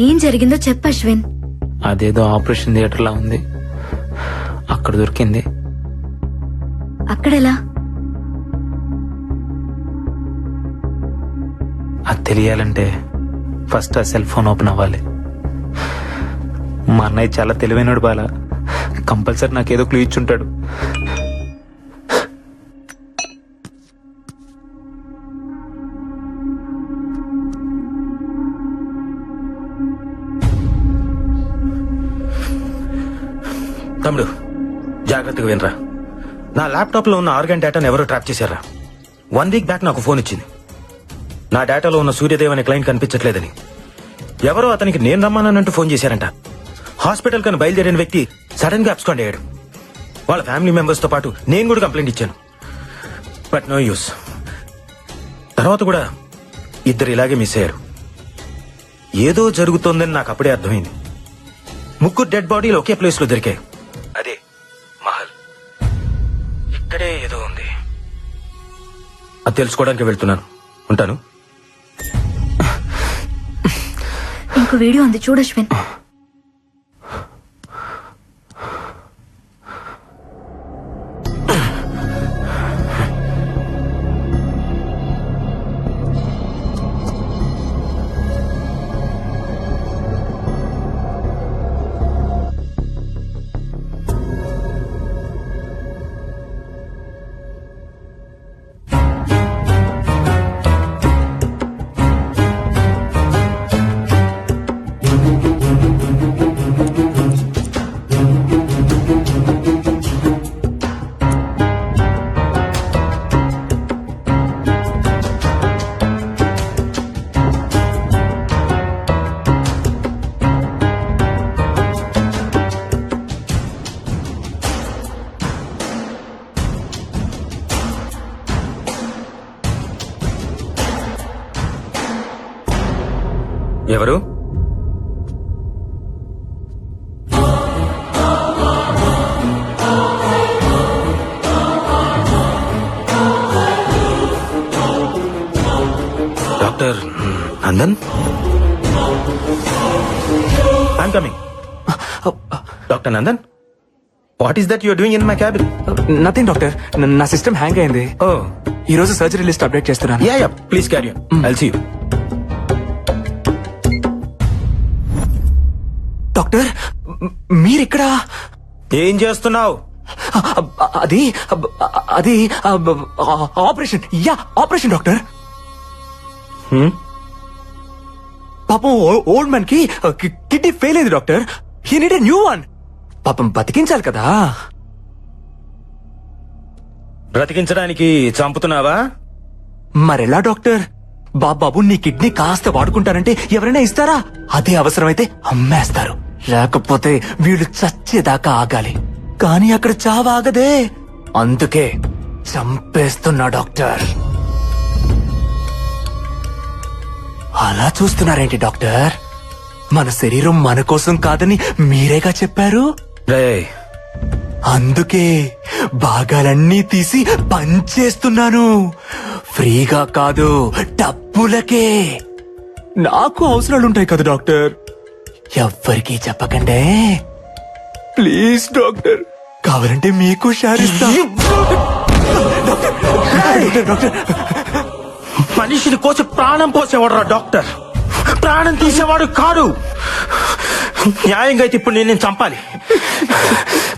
ఏం జరిగిందో చెప్పు అశ్విన్. అదేదో ఆపరేషన్ థియేటర్ లా ఉంది, అక్కడ దొరికింది. అక్కడెలా? అది తెలియాలంటే ఫస్ట్ ఆ సెల్ ఫోన్ ఓపెన్ అవ్వాలి. మా అన్నయ్య చాలా తెలివైనడు బాల, కంపల్సరీ నాకేదో క్లూ ఇచ్చుంటాడు. తమ్ముడు జాగ్రత్తగా వినరా. నా ల్యాప్టాప్ లో ఉన్న ఆర్గాన్ డేటాను ఎవరో ట్రాప్ చేశారా. 1 వీక్ బ్యాక్ నాకు ఫోన్ ఇచ్చింది. నా డేటాలో ఉన్న సూర్యదేవ్ అనే క్లయింట్ కనిపించట్లేదని. ఎవరో అతనికి నేను రమ్మానంటూ ఫోన్ చేశారంట. హాస్పిటల్ కని బయలుదేరిన వ్యక్తి సడన్ గా అబ్స్కాండ్ అయ్యాడు. వాళ్ళ ఫ్యామిలీ మెంబర్స్ తో పాటు నేను కూడా కంప్లైంట్ ఇచ్చాను, బట్ నో యూస్. తర్వాత కూడా ఇద్దరు ఇలాగే మిస్ అయ్యారు. ఏదో జరుగుతోందని నాకు అప్పుడే అర్థమైంది. 3 డెడ్ బాడీలు ఒకే ప్లేస్ లో దొరికాయి. అదే మహల్. ఇక్కడే ఏదో ఉంది. అది తెలుసుకోవడానికి వెళ్తున్నాను. ఉంటాను. ఇంకో వీడియో ఉంది చూడు అశ్విన్. ఎవరు? Doctor Nandan? I'm coming. Doctor Nandan, what is that you're doing in my cabin? Nothing doctor, నా సిస్టమ్ హ్యాంగ్ అయింది. ఓ, ఈ రోజు సర్జరీ లిస్ట్ అప్డేట్ చేస్తున్నాను. Yeah yeah, please carry on. I'll see you. Doctor, మీరిక్కడ? ఏం చేస్తున్నావు? అది అది ఆపరేషన్. Yeah, operation doctor. పాపం ఓల్డ్ మ్యాన్ కి కిడ్నీ ఫెయిల్ అయింది doctor. He need a new one. పాపం బతికించాలి కదా. బ్రతికించడానికి చంపుతున్నావా? మరెలా డాక్టర్? బాబు నీ కిడ్నీ కాస్త వాడుకుంటారంటే ఎవరైనా ఇస్తారా? అదే అవసరమైతే అమ్మేస్తారు. లేకపోతే వీళ్ళు చచ్చేదాకా ఆగాలి. కానీ అక్కడ చావాగదే. అందుకే చంపేస్తున్నా డాక్టర్. అలా చూస్తున్నారేంటి డాక్టర్? మన శరీరం మన కోసం కాదని మీరేగా చెప్పారు. రేయ్, అందుకే భాగాలన్నీ తీసి పంచేస్తున్నాను. ఫ్రీగా కాదు, డబ్బులకే. నాకు అవసరాలుంటాయి కదా డాక్టర్. ఎవ్వరికీ చెప్పకండే ప్లీజ్ డాక్టర్. కావాలంటే మీకు షేర్ ఇస్తా. డాక్టర్, మనిషిని కోసి ప్రాణం పోసేవాడు డాక్టర్, ప్రాణం తీసేవాడు కాదు. న్యాయంగా అయితే ఇప్పుడు నేను చంపాలి,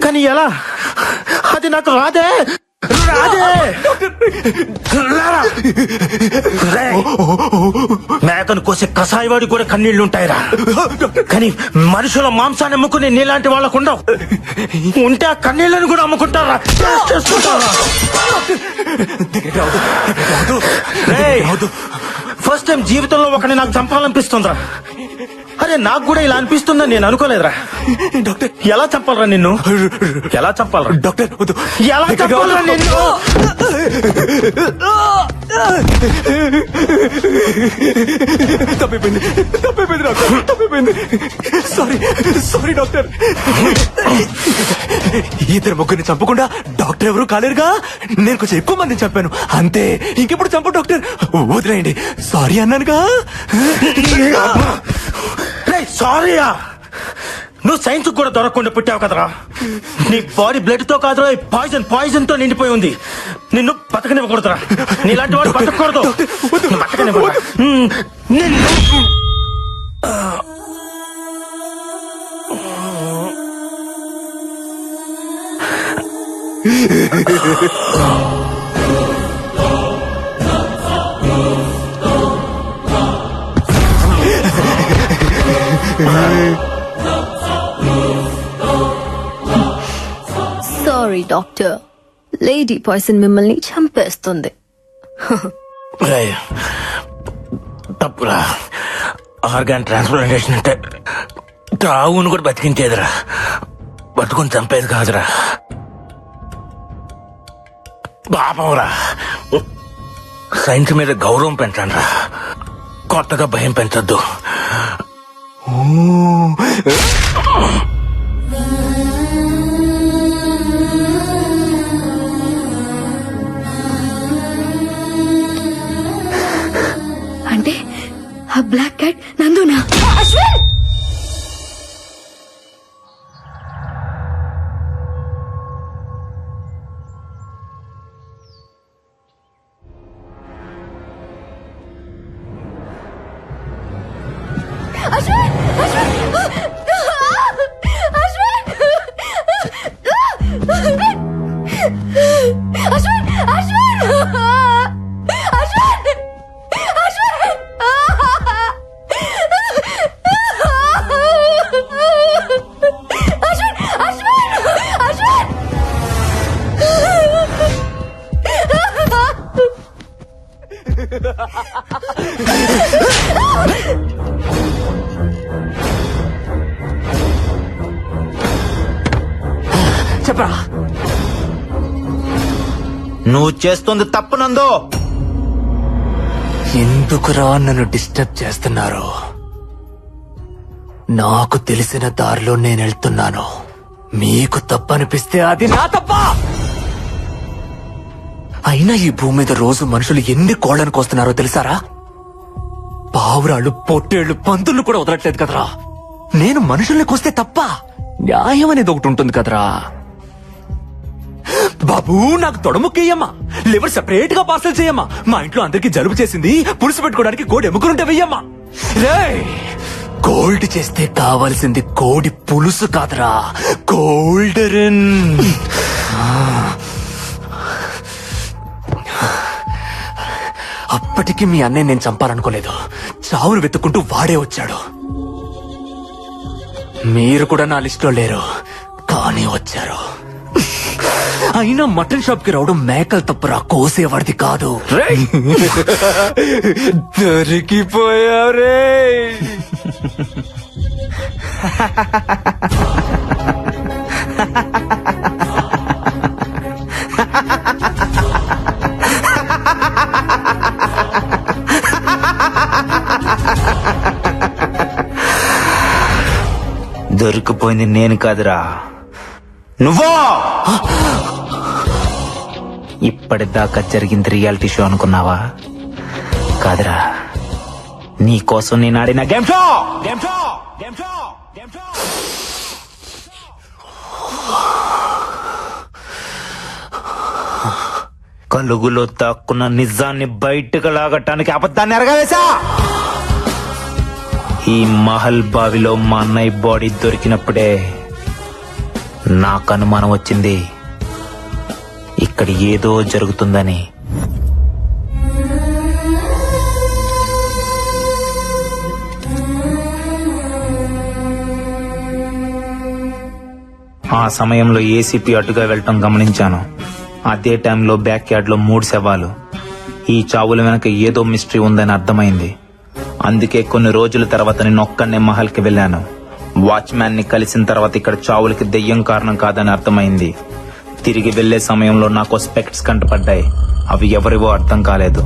కానీ ఎలా? అది నాకు రాదే. మేకను కోసే కసాయివాడి కూడా కన్నీళ్లుంటాయిరా, కానీ మనుషుల మాంసాన్ని అమ్ముకునే నీలాంటి వాళ్ళకు ఉండవు. ఉంటే ఆ కన్నీళ్లను కూడా అమ్ముకుంటారా? ఫస్ట్ టైం జీవితంలో ఒకరిని నాకు చంపాలనిపిస్తుందిరా. అరే, నాకు కూడా ఇలా అనిపిస్తుందని నేను అనుకోలేదురా. డాక్టర్, ఎలా చంపాలరా నిన్ను? ఎలా చంపాలరా డాక్టర్? ఎలా చంపాలరా నిన్ను? తప్పిపోయింది డాక్టర్, తప్పిపోయింది. Sorry doctor. ఇద్దరు ముగ్గురిని చంపకుండా డాక్టర్ ఎవరు కాలేరుగా. నేను కొంచెం ఎక్కువ మందిని చంపాను అంతే. ఇంకెప్పుడు చంప డాక్టర్, వదిలేయండి. సారీ అన్నానుగా. సారీయా, నువ్వు సైన్స్ కూడా దొరకకుండా పుట్టావు కదరా. నీ బాడీ బ్లడ్ తో కాదురా, పాయిజన్ తో నిండిపోయి ఉంది. నిన్ను బతకనివ్వకూడదురా, నీలాంటి వాడు బతకూడదు. బతకనివ్వరా నిన్ను. సారీ డాక్టర్, లేడీ పాయిజన్ మిమ్మల్ని చంపేస్తుంది. రేయ్, తప్పురా. ఆర్గాన్ ట్రాన్స్ప్లాంటేషన్ అంటే తావును కూడా బతికించేదిరా, పట్టుకుని చంపేది కాదురా. పాపంరా, సైన్స్ మీద గౌరవం పెంచండి రా, కొత్తగా భయం పెంచొద్దు. అంటే ఆ బ్లాక్ క్యాట్ నందునా? చెప్పరా, నువ్వు చేస్తుంది తప్పు నందు. ఎందుకురా నన్ను డిస్టర్బ్ చేస్తున్నారు? నాకు తెలిసిన దారిలో నేను వెళ్తున్నాను. మీకు తప్పనిపిస్తే అది నా తప్ప. అయినా ఈ భూమి మీద రోజు మనుషులు ఎన్ని కోళ్లను కోస్తున్నారో తెలుసారా? పావురాళ్ళు, పొట్టేళ్లు, పందులు కూడా వదలట్లేదు కదరా. నేను మనుషుల్ని కోస్తే తప్ప? న్యాయం అనేది ఒకటి ఉంటుంది కదరా. బాబు, నాకు తొడముక్కయ్యమ్మా, లివర్ సెపరేట్ గా పార్సల్ చేయమ్మా. మా ఇంట్లో అందరికి జలుబు చేసింది, పులుసు పెట్టుకోవడానికి కోడి ఎముకలుంటే వెయ్యమ్మా. రేయ్, కోల్డ్ చేస్తే కావాల్సింది కోడి పులుసు కాదురా, కోల్డరన్. అప్పటికి మీ అన్నయ్య నేను చంపాలనుకోలేదు. చావును వెతుక్కుంటూ వాడే వచ్చాడు. మీరు కూడా నా లిస్టులో లేరు, కానీ వచ్చారు. అయినా మటన్ షాప్ కి రావడం మేకలు తప్పురా, కోసేవాడిది కాదు. దొరికిపోయావు రే. దొరికిపోయింది నేను కాదురా, నువ్వో. ఇప్పటిదాకా జరిగింది రియాలిటీ షో అనుకున్నావా? కాదురా, నీ కోసం నేను ఆడిన గేమ్ షో. కలుగులో దాక్కున్న నిజాన్ని బయటకు లాగటానికి అబద్ధాన్ని ఎరగవేశా. ఈ మహల్ బావిలో మా అన్నయ్య బాడీ దొరికినప్పుడే నాకు అనుమానం వచ్చింది, ఇక్కడ ఏదో జరుగుతుందని. ఆ సమయంలో ఏసీపీ అటుగా వెళ్ళటం గమనించాను. అదే టైంలో బ్యాక్ యార్డ్ లో 3 శవాలు. ఈ చావుల వెనక ఏదో మిస్టరీ ఉందని అర్థమైంది. అందుకే కొన్ని రోజుల తర్వాత నేను ఒక్కనే మహల్ కి వెళ్ళాను. వాచ్మ్యాన్ ని కలిసిన తర్వాత ఇక్కడ చావులకి దెయ్యం కారణం కాదని అర్థమైంది. తిరిగి వెళ్లే సమయంలో నాకు స్పెక్ట్స్ కంటపడ్డాయి. అవి ఎవరివో అర్థం కాలేదు.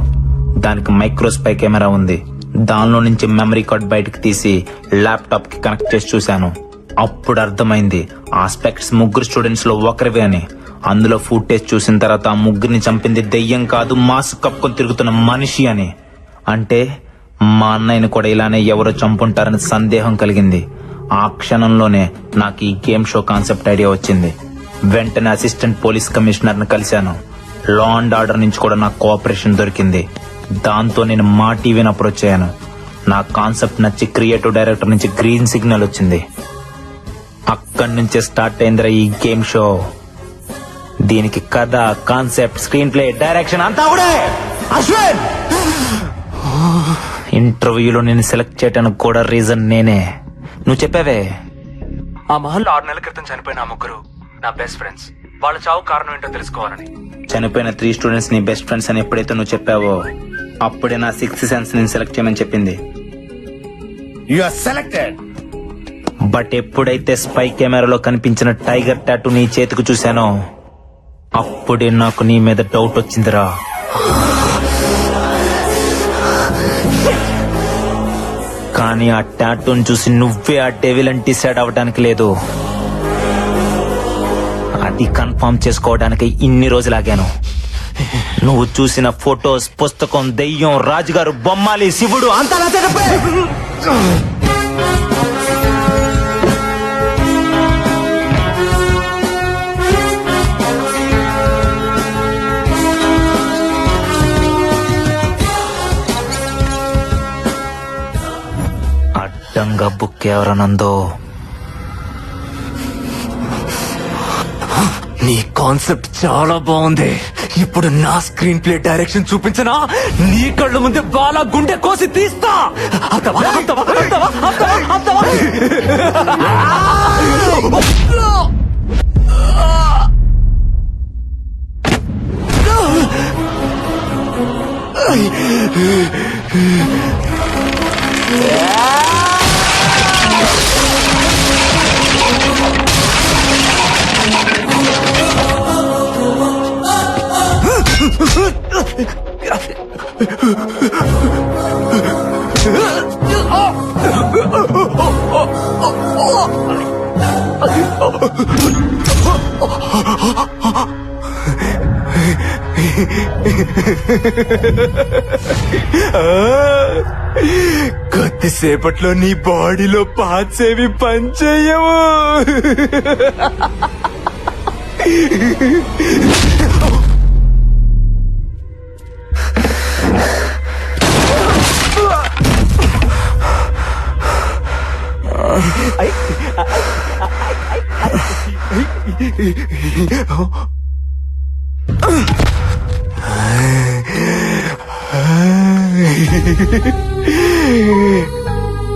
దానికి మైక్రోస్పై కెమెరా ఉంది. దానిలో నుంచి మెమరీ కార్డ్ బయటకు తీసి ల్యాప్టాప్ కి కనెక్ట్ చేసి చూశాను. అప్పుడు అర్థమైంది ఆ స్పెక్ట్స్ 3 స్టూడెంట్స్ లో ఒకరివే అని. అందులో ఫుటేజ్ చూసిన తర్వాత ఆ 3ని చంపింది దెయ్యం కాదు, మాస్క్ కప్పుకొని తిరుగుతున్న మనిషి అని. అంటే మా అన్నయ్యని కూడా ఇలానే ఎవరో చంపుంటారని సందేహం కలిగింది. ఆ క్షణంలోనే నాకు ఈ గేమ్ షో కాన్సెప్ట్ ఐడియా వచ్చింది. వెంటనే అసిస్టెంట్ పోలీస్ కమిషనర్ ని కలిశాను. లా అండ్ ఆర్డర్ నుంచి కూడా నాకు కోఆపరేషన్ దొరికింది. దాంతో నేను మా టీవీని అప్రోచ్ అయ్యాను. నా కాన్సెప్ట్ నచ్చి క్రియేటివ్ డైరెక్టర్ నుంచి గ్రీన్ సిగ్నల్ వచ్చింది. అక్కడి నుంచే స్టార్ట్ అయిందిరా ఈ గేమ్ షో. దీనికి కథ, కాన్సెప్ట్, స్క్రీన్ ప్లే, డైరెక్షన్ అంతా కూడా అశ్విన్. ఇంటర్వ్యూలో నేను సెలెక్ట్ చేయడానికి కూడా రీజన్ నేనే. నువ్వు చెప్పావే, ఆ మహల్లో 6 నెలల క్రితం చనిపోయిన ఆ ముగ్గురు నా బెస్ట్ ఫ్రెండ్స్. వాళ్ళ చావు కారణం ఏంటో తెలుసుకోవాలని. చనిపోయిన 3 స్టూడెంట్స్ నీ బెస్ట్ ఫ్రెండ్స్ అని ఎప్పుడైతే నువ్వు చెప్పావో అప్పుడే నా 6th సెన్స్ నేను సెలెక్ట్ చేయమని చెప్పింది. You are selected. బట్ ఎప్పుడైతే స్పై కెమెరాలో కనిపించిన టైగర్ టాటూ నీ చేతికి చూశానో అప్పుడే నాకు నీ మీద డౌట్ వచ్చిందిరా. కానీ ఆ టాటూని చూసి నువ్వే ఆ డెవిల్ అని డిసైడ్ అవ్వడానికి లేదు. అది కన్ఫర్మ్ చేసుకోవడానికి ఇన్ని రోజులాగాను. నువ్వు చూసిన ఫొటోస్, పుస్తకం, దెయ్యం, రాజుగారు, బొమ్మాలి, శివుడు అంతా నా తెరపై. అడ్డంగా బుక్ ఎవరనందో. నీ కాన్సెప్ట్ చాలా బాగుంది. ఇప్పుడు నా స్క్రీన్ ప్లే డైరెక్షన్ చూపించనా? నీ కళ్ళ ముందే బాలా గుండె కోసి తీస్తా. అత్తవా, అత్తవా, అత్తవా, అత్తవా, అత్తవా. కొద్దిసేపట్లో నీ బాడీలో పార్ట్స్ ఏవి పనిచేయవు.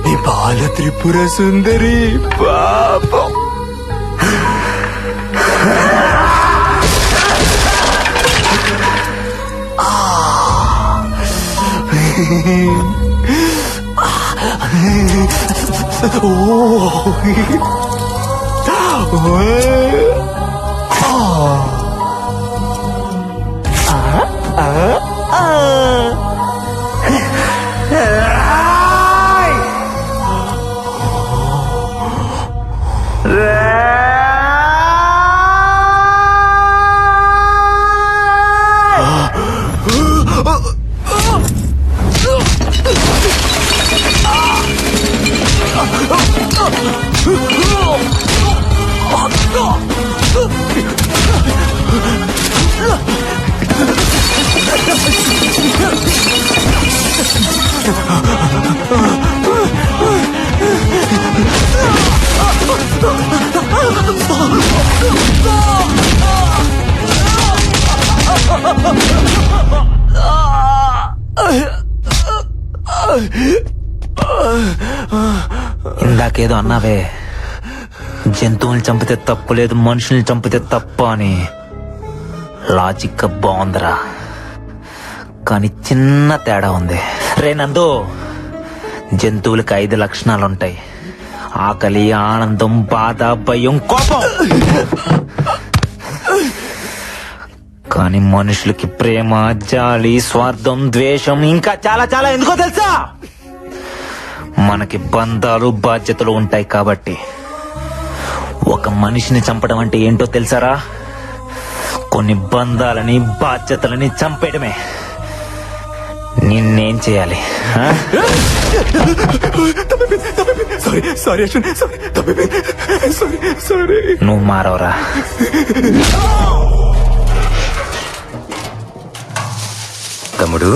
నీ బాల త్రిపుర సుందరి పాపం. ఇందాకేదో అన్నావే, జంతువుల్ని చంపితే తప్పు లేదు, మనుషుల్ని చంపితే తప్పు అని. లాజిక్ బాగుందిరా, కానీ చిన్న తేడా ఉంది. రే నందు, జంతువులకి 5 లక్షణాలుంటాయి: ఆకలి, ఆనందం, బాధ, భయం, కోపం. కానీ మనుషులకి ప్రేమ, జాలి, స్వార్థం, ద్వేషం, ఇంకా చాలా చాలా. ఎందుకో తెలుసా? మనకి బంధాలు, బాధ్యతలు ఉంటాయి కాబట్టి. ఒక మనిషిని చంపడం అంటే ఏంటో తెలుసారా? కొన్ని బంధాలని, బాధ్యతలని చంపేయడమే. నిన్నేం చేయాలి ఆ? Sorry sorry Ashwin sorry sorry sorry. నువ్వు మారవరా? తమ్ముడు